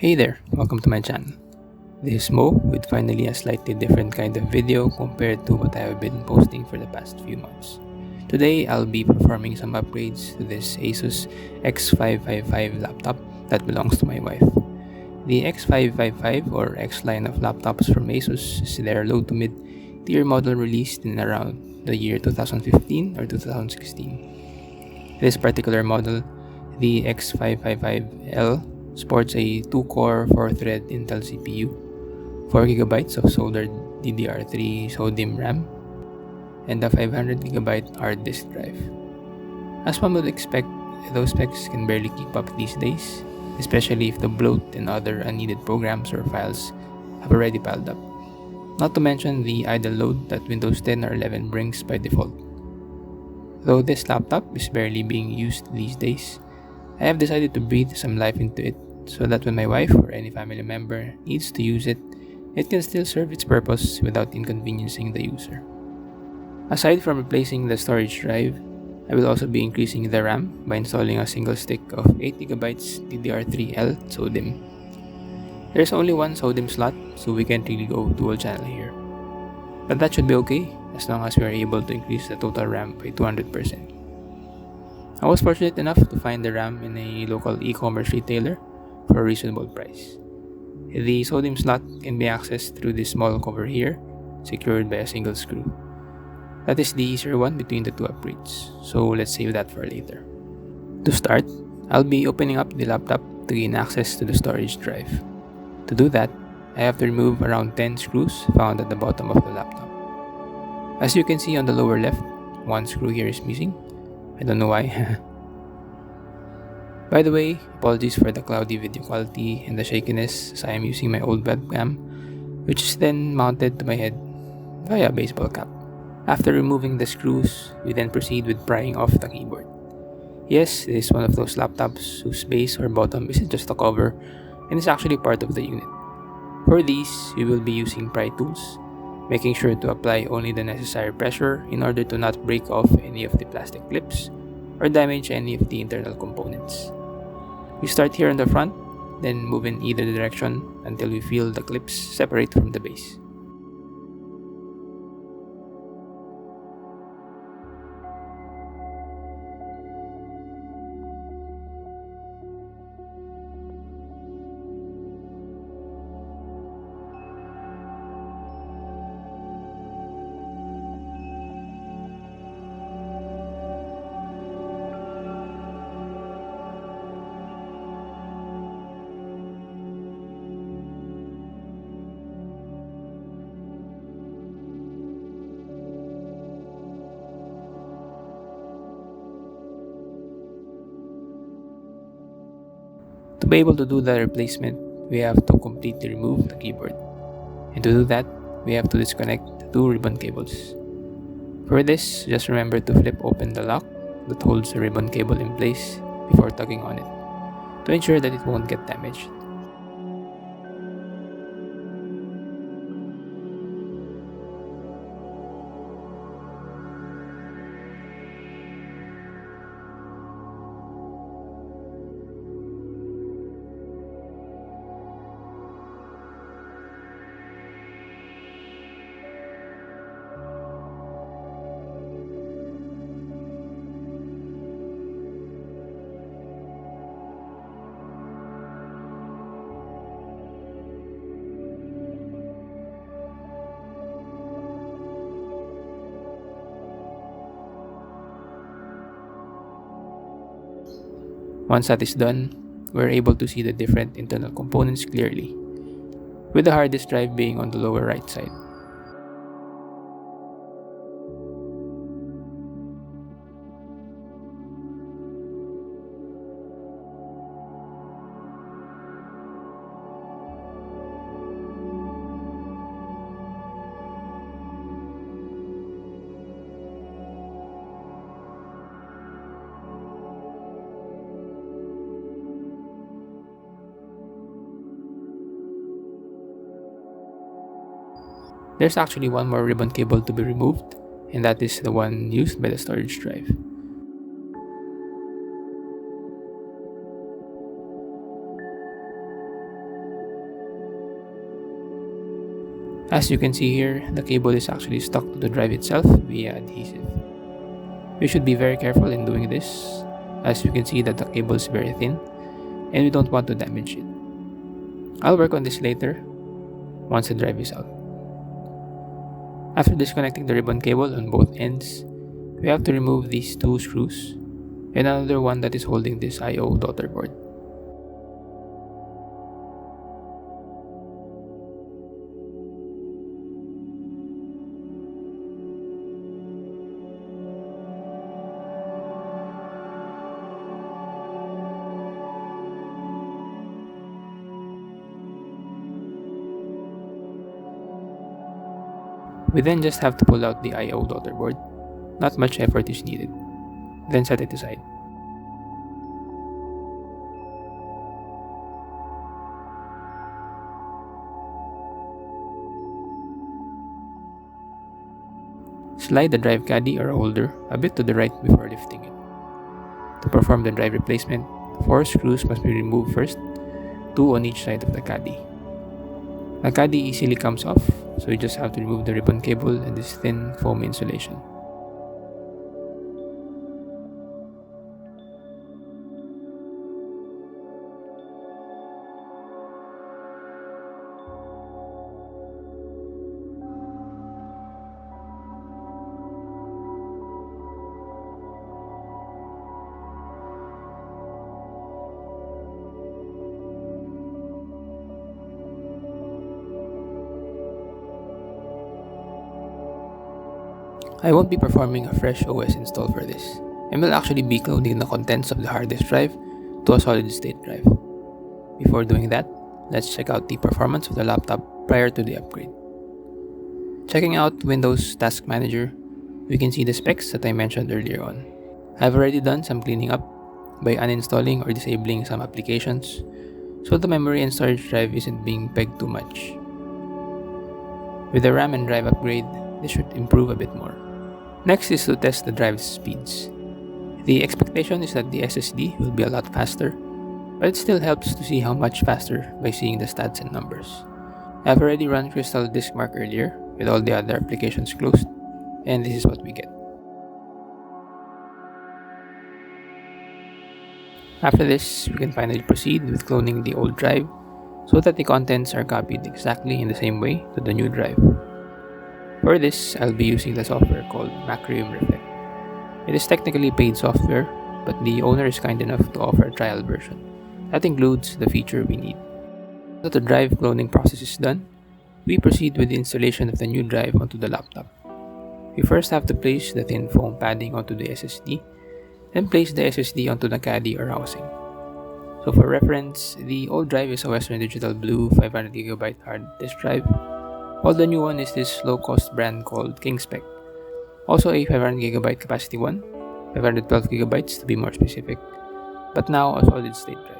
Hey there, welcome to my channel. This is Mo with finally a slightly different kind of video compared to what I have been posting for the past few months. Today, I'll be performing some upgrades to this Asus X555 laptop that belongs to my wife. The X555 or X line of laptops from Asus is their low to mid tier model released in around the year 2015 or 2016. This particular model, the X555L, sports a 2-core 4-thread Intel CPU, 4 gigabytes of soldered DDR3 SODIMM RAM, and a 500 gigabyte hard disk drive. As one would expect, those specs can barely keep up these days, especially if the bloat and other unneeded programs or files have already piled up. Not to mention the idle load that Windows 10 or 11 brings by default. Though this laptop is barely being used these days, I have decided to breathe some life into it so that when my wife or any family member needs to use it, it can still serve its purpose without inconveniencing the user. Aside from replacing the storage drive, I will also be increasing the RAM by installing a single stick of 8GB DDR3L SODIMM. There's only one SODIMM slot, so we can't really go dual channel here. But that should be okay as long as we are able to increase the total RAM by 200%. I was fortunate enough to find the RAM in a local e-commerce retailer for a reasonable price. The SODIMM slot can be accessed through this small cover here, secured by a single screw. That is the easier one between the two upgrades, so let's save that for later. To start, I'll be opening up the laptop to gain access to the storage drive. To do that, I have to remove around 10 screws found at the bottom of the laptop. As you can see on the lower left, one screw here is missing. I don't know why. By the way, apologies for the cloudy video quality and the shakiness as I am using my old webcam, which is then mounted to my head via a baseball cap. After removing the screws, we then proceed with prying off the keyboard. Yes, it is one of those laptops whose base or bottom isn't just a cover and is actually part of the unit. For these, we will be using pry tools, making sure to apply only the necessary pressure in order to not break off any of the plastic clips or damage any of the internal components. We start here on the front, then move in either direction until we feel the clips separate from the base. To be able to do the replacement, we have to completely remove the keyboard. And to do that, we have to disconnect the two ribbon cables. For this, just remember to flip open the lock that holds the ribbon cable in place before tugging on it, to ensure that it won't get damaged. Once that is done, we're able to see the different internal components clearly, with the hard disk drive being on the lower right side. There's actually one more ribbon cable to be removed, and that is the one used by the storage drive. As you can see here, the cable is actually stuck to the drive itself via adhesive. We should be very careful in doing this, as you can see that the cable is very thin and we don't want to damage it. I'll work on this later once the drive is out. After disconnecting the ribbon cable on both ends, we have to remove these two screws and another one that is holding this I/O daughter board. We then just have to pull out the I/O daughter board. Not much effort is needed. Then set it aside. Slide the drive caddy or holder a bit to the right before lifting it. To perform the drive replacement, 4 screws must be removed first, 2 on each side of the caddy. The caddy easily comes off, so you just have to remove the ribbon cable and this thin foam insulation. I won't be performing a fresh OS install for this, and will actually be cloning the contents of the hard disk drive to a solid state drive. Before doing that, let's check out the performance of the laptop prior to the upgrade. Checking out Windows Task Manager, we can see the specs that I mentioned earlier on. I've already done some cleaning up by uninstalling or disabling some applications, so the memory and storage drive isn't being pegged too much. With the RAM and drive upgrade, this should improve a bit more. Next is to test the drive's speeds. The expectation is that the SSD will be a lot faster, but it still helps to see how much faster by seeing the stats and numbers. I've already run Crystal Disk Mark earlier with all the other applications closed, and this is what we get. After this, we can finally proceed with cloning the old drive so that the contents are copied exactly in the same way to the new drive. For this, I'll be using the software called Macrium Reflect. It is technically paid software, but the owner is kind enough to offer a trial version that includes the feature we need. Now that the drive cloning process is done, we proceed with the installation of the new drive onto the laptop. We first have to place the thin foam padding onto the SSD, then place the SSD onto the caddy or housing. So for reference, the old drive is a Western Digital Blue 500GB hard disk drive, while the new one is this low-cost brand called KingSpec. Also a 500GB capacity one, 512GB to be more specific, but now a solid-state drive.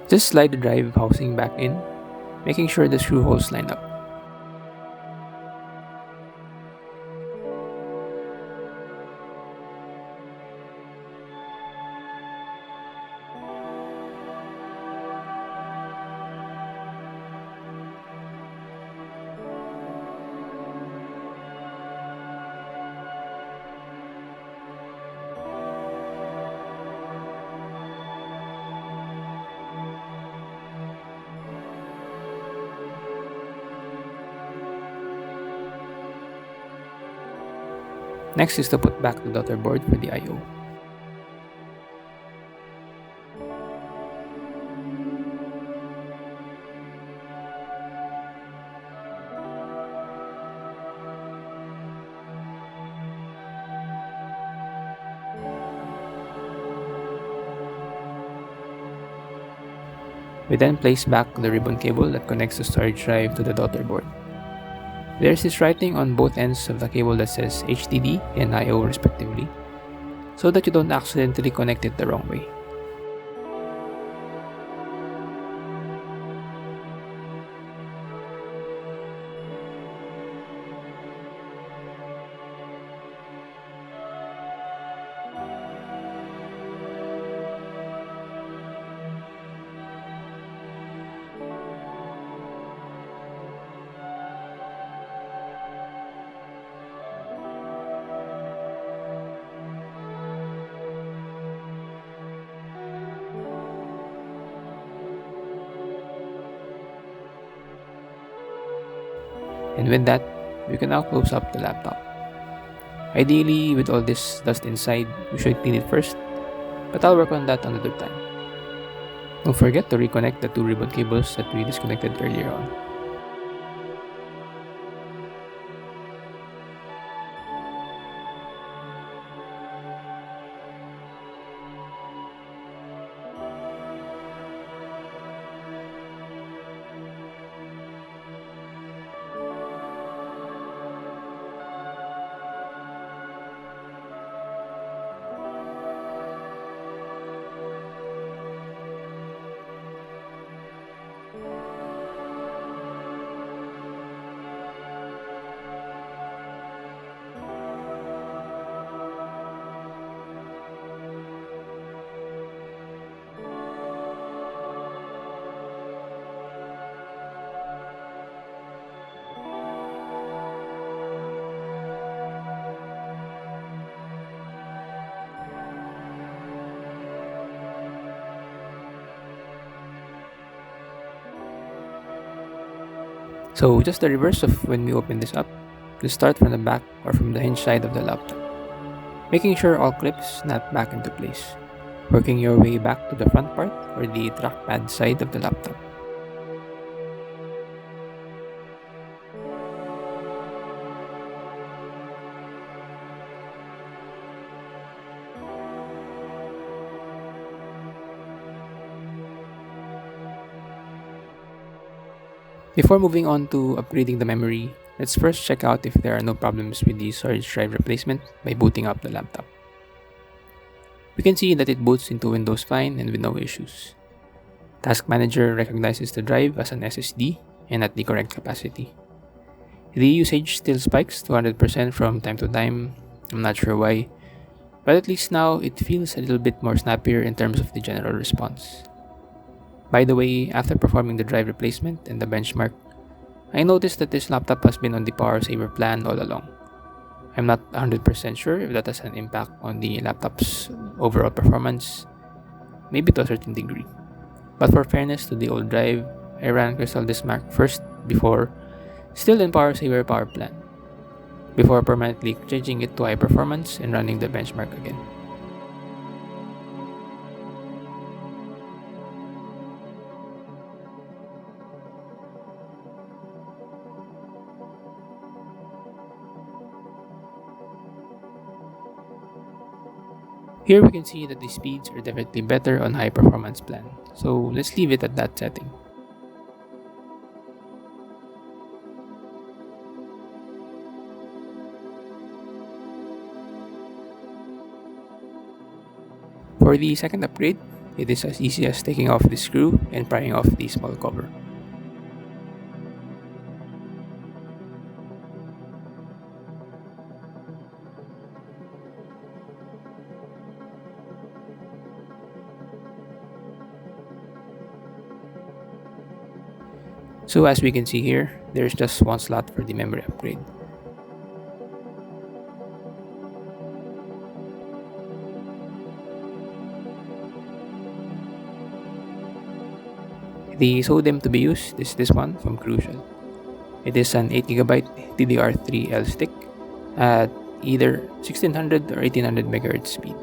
Just slide the drive housing back in, making sure the screw holes line up. Next is to put back the daughter board for the I/O. We then place back the ribbon cable that connects the storage drive to the daughter board. There's this writing on both ends of the cable that says HDD and I/O respectively, so that you don't accidentally connect it the wrong way. And with that, we can now close up the laptop. Ideally, with all this dust inside, we should clean it first, but I'll work on that another time. Don't forget to reconnect the two ribbon cables that we disconnected earlier on. So just the reverse of when we open this up, let's start from the back or from the hinge side of the laptop, making sure all clips snap back into place, working your way back to the front part or the trackpad side of the laptop. Before moving on to upgrading the memory, let's first check out if there are no problems with the storage drive replacement by booting up the laptop. We can see that it boots into Windows fine and with no issues. Task Manager recognizes the drive as an SSD and at the correct capacity. The usage still spikes to 100% from time to time, I'm not sure why, but at least now it feels a little bit more snappier in terms of the general response. By the way, after performing the drive replacement and the benchmark, I noticed that this laptop has been on the power saver plan all along. I'm not 100% sure if that has an impact on the laptop's overall performance, maybe to a certain degree. But for fairness to the old drive, I ran Crystal Disk Mark first before, still in power saver power plan, before permanently changing it to high performance and running the benchmark again. Here we can see that the speeds are definitely better on high performance plan, so let's leave it at that setting. For the second upgrade, it is as easy as taking off the screw and prying off the small cover. So as we can see here, there's just one slot for the memory upgrade. The SODIMM to be used is this one from Crucial. It is an 8GB DDR3L stick at either 1600 or 1800 MHz speed.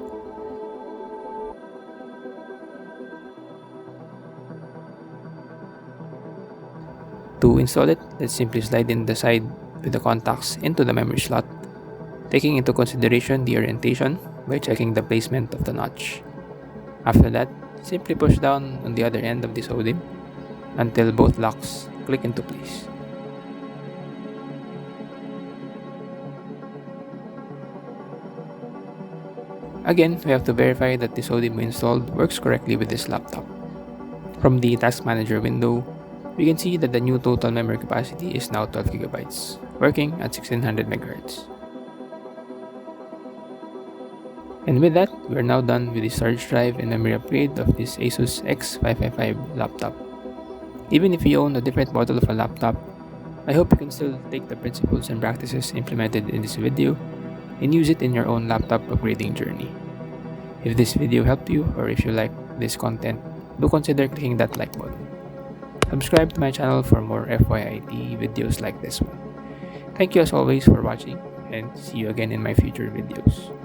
To install it, let's simply slide in the side with the contacts into the memory slot, taking into consideration the orientation by checking the placement of the notch. After that, simply push down on the other end of the SODIMM until both locks click into place. Again, we have to verify that the SODIMM we installed works correctly with this laptop. From the Task Manager window, we can see that the new total memory capacity is now 12 gigabytes, working at 1600 MHz. And with that, we are now done with the storage drive and memory upgrade of this Asus X555 laptop. Even if you own a different model of a laptop, I hope you can still take the principles and practices implemented in this video and use it in your own laptop upgrading journey. If this video helped you, or if you like this content, do consider clicking that like button. Subscribe to my channel for more FYIT videos like this one. Thank you as always for watching, and see you again in my future videos.